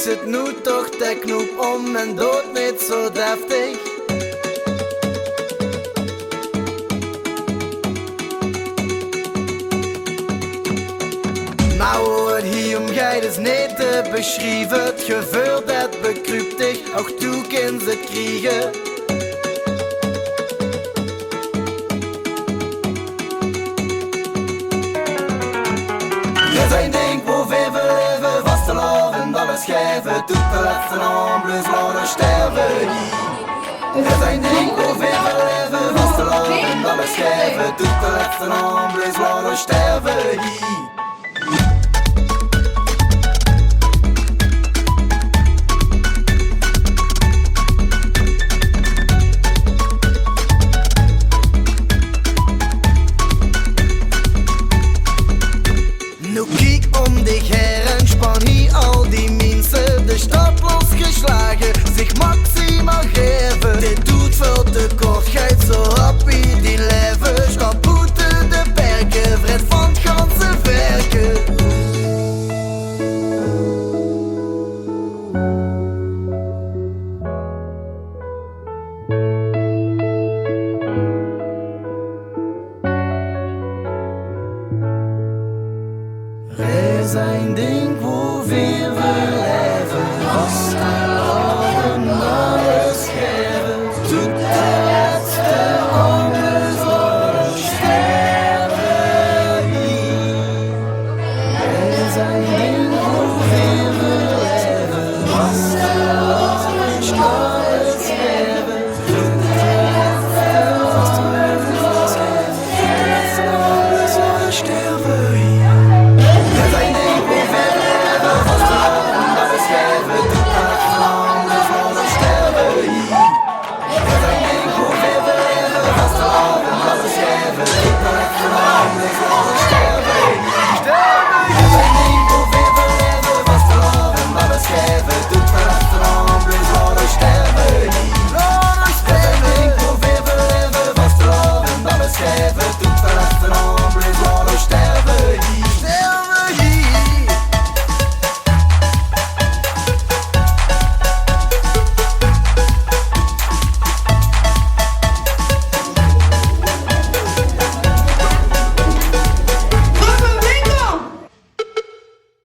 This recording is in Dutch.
zit nu toch de knoop om en dood niet zo deftig. Maar hoe het hier om gaat is niet te beschrijven. Het gevoel dat bekruipt zich, ook toe kan ze het krijgen. Er zijn dingen waar we leven, vast te loven, alles schrijven. Tot de laatste naam, plus laten sterven. Er zijn dingen waar we leven, vast te loven, alles schrijven. Tot de laatste naam, plus laten sterven. Nu kijk om dich her en span hier al die mensen de stad losgeslagen, zich maximaal geven. Dit doet veel te kort, geit zo happy die leven. Stap buiten de perken, vred van het ganse werken. Er zijn dingen waar we